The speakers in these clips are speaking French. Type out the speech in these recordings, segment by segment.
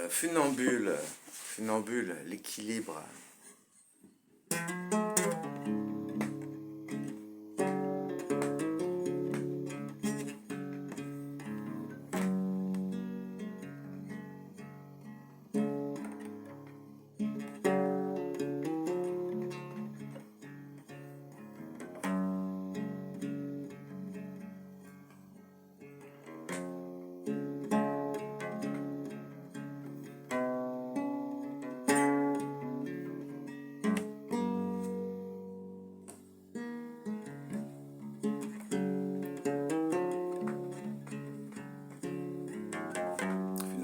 Funambule, l'équilibre.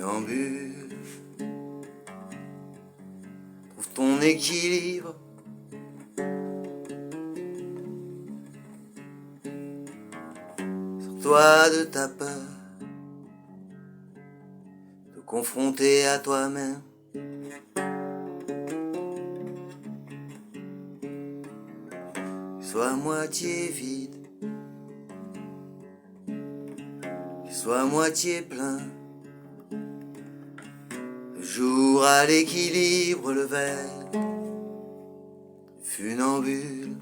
Funambule, trouve ton équilibre. Sors-toi de ta peur, te confronter à toi-même. Sois à moitié vide, sois à moitié plein. Le jour à l'équilibre, le verre funambule.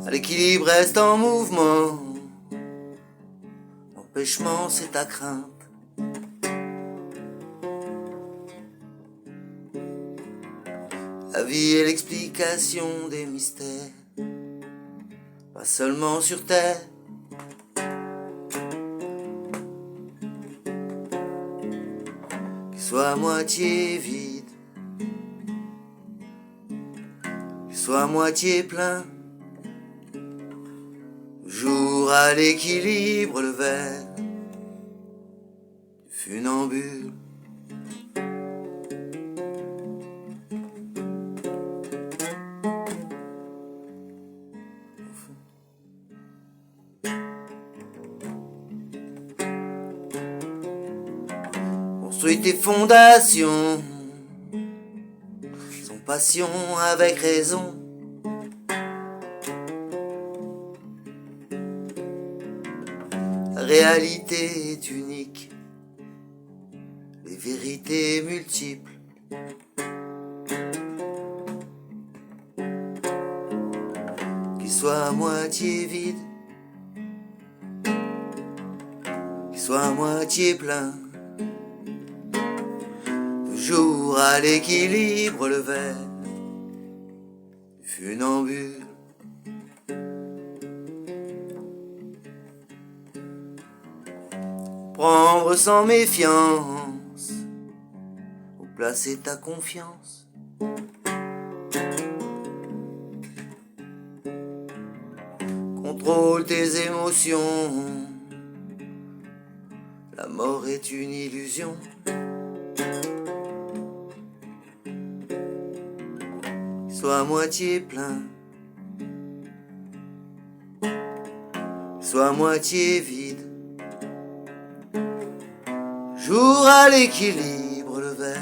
À l'équilibre reste en mouvement, l'empêchement c'est ta crainte. La vie est l'explication des mystères, pas seulement sur terre. Qu'il soit à moitié vide, qu'il soit à moitié plein. Le jour à l'équilibre, le verre funambule. Construis tes fondations, sans passion avec raison. La réalité est unique, les vérités multiples. Qu'il soit à moitié vide, qu'il soit à moitié plein. Toujours à l'équilibre, le verre funambule. Prendre sans méfiance, où placer ta confiance. Contrôle tes émotions, la mort est une illusion. Sois à moitié plein, sois à moitié vide. Jour à l'équilibre, le verre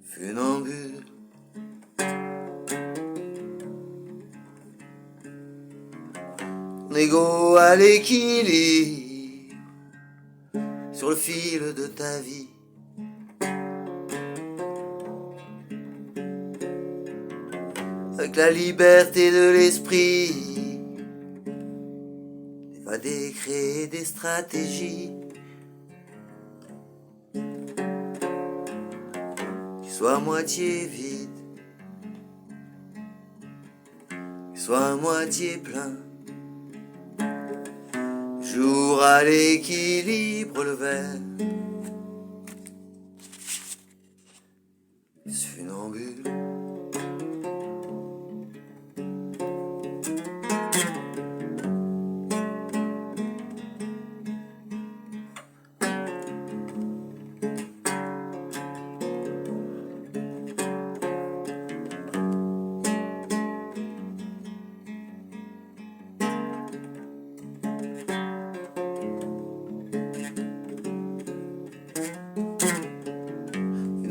funambule. Ton ego à l'équilibre, sur le fil de ta vie. Avec la liberté de l'esprit, évader, créer des stratégies. Sois à moitié vide, sois à moitié plein. Jour à l'équilibre, le verre funambule.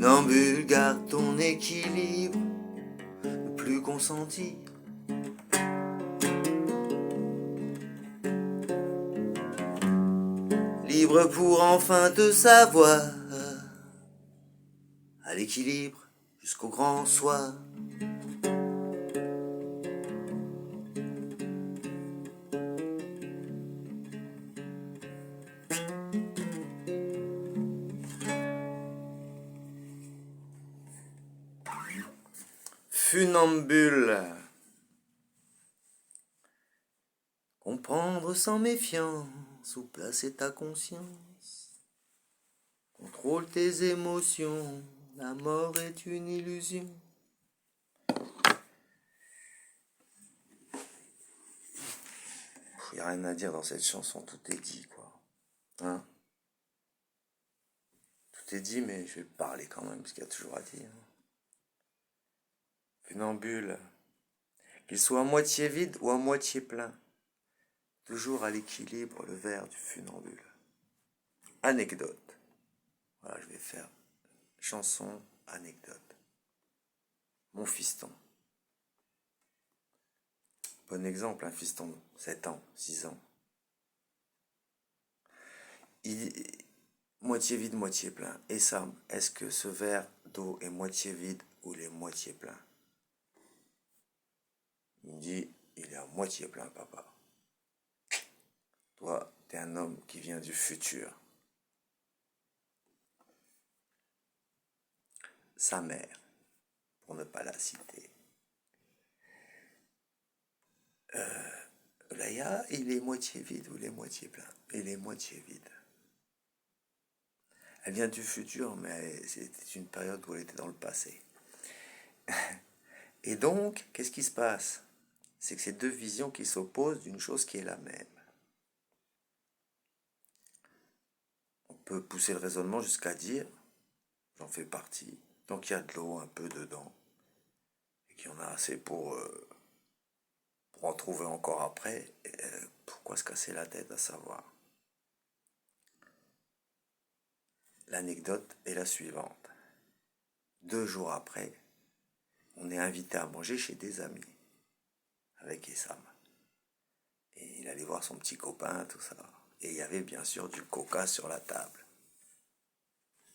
Funambule, garde ton équilibre, consentir. Libre pour enfin te savoir, à l'équilibre jusqu'au grand soir. Funambule. Comprendre sans méfiance où placer ta conscience. Contrôle tes émotions, la mort est une illusion. Il n'y a rien à dire dans cette chanson, tout est dit, quoi. Hein? Tout est dit, mais je vais parler quand même, parce qu'il y a toujours à dire. Funambule. Qu'il soit à moitié vide ou à moitié plein. Toujours à l'équilibre, le verre du funambule. Anecdote. Voilà, je vais faire chanson, anecdote. Mon fiston. Bon exemple, un fiston, 7 ans, 6 ans. Moitié vide, moitié plein. Et Sam, est-ce que ce verre d'eau est moitié vide ou il est moitié plein? Il me dit, il est à moitié plein, papa. Toi, t'es un homme qui vient du futur. Sa mère, pour ne pas la citer. Laïa, il est moitié vide ou il est moitié plein? Il est moitié vide. Elle vient du futur, mais c'était une période où elle était dans le passé. Et donc, qu'est-ce qui se passe? C'est que c'est deux visions qui s'opposent d'une chose qui est la même. On peut pousser le raisonnement jusqu'à dire, j'en fais partie, donc il y a de l'eau un peu dedans, et qu'il y en a assez pour en trouver encore après, pourquoi se casser la tête à savoir? L'anecdote est la suivante. 2 jours après, on est invité à manger chez des amis, avec Essam. Et il allait voir son petit copain, tout ça. Et il y avait bien sûr du coca sur la table.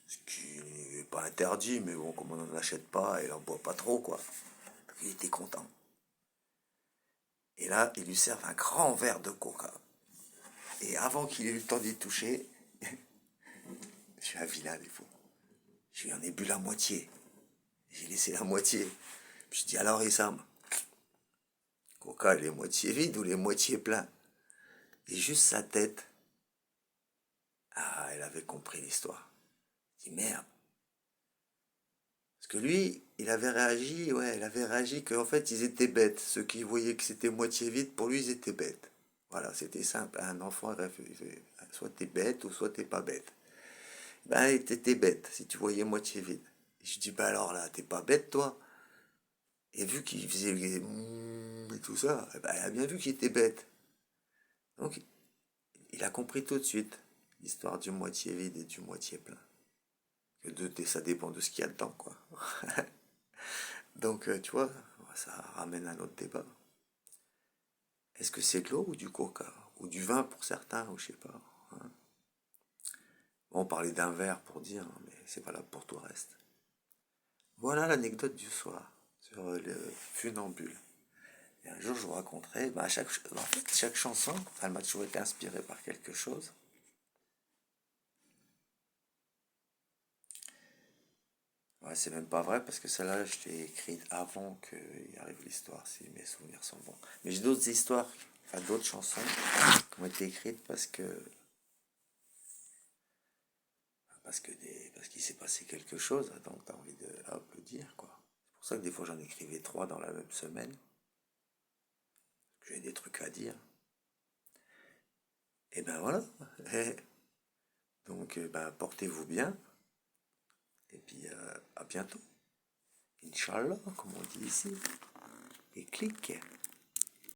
Ce qui n'est pas interdit, mais bon, comme on n'en achète pas, il n'en boit pas trop, quoi. Il était content. Et là, ils lui servent un grand verre de coca. Et avant qu'il ait eu le temps d'y toucher, je suis un vilain, des fous. Je lui en ai bu la moitié. J'ai laissé la moitié. Puis je dis, alors Issam, coca, il est moitié vide ou il est moitié plein? Et juste sa tête, elle avait compris l'histoire. Je dis, merde. Parce que lui, il avait réagi qu'en fait, ils étaient bêtes. Ceux qui voyaient que c'était moitié vide, pour lui, ils étaient bêtes. Voilà, c'était simple. Un enfant, soit t'es bête ou soit t'es pas bête. Ben, t'étais bête si tu voyais moitié vide. Et je dis, bah alors là, t'es pas bête, toi? Et vu qu'il faisait et tout ça, ben, elle a bien vu qu'il était bête. Donc, il a compris tout de suite l'histoire du moitié vide et du moitié plein. Que ça dépend de ce qu'il y a dedans, quoi. Donc, tu vois, ça ramène un autre débat. Est-ce que c'est de l'eau ou du coca? Ou du vin pour certains, ou je sais pas. Hein. Bon, on parlait d'un verre pour dire, mais c'est valable pour tout le reste. Voilà l'anecdote du soir sur le funambule. Et un jour, je vous raconterai, en fait, chaque chanson, elle m'a toujours été inspirée par quelque chose. Ouais, c'est même pas vrai parce que celle-là, je l'ai écrite avant qu'il arrive l'histoire, si mes souvenirs sont bons. Mais j'ai d'autres histoires, enfin d'autres chansons qui ont été écrites parce qu'il s'est passé quelque chose, donc t'as envie de le dire, quoi. C'est pour ça que des fois j'en écrivais 3 dans la même semaine. J'ai des trucs à dire. Et ben voilà. Donc ben, portez-vous bien. Et puis à bientôt. Inch'Allah, comme on dit ici. Et clique.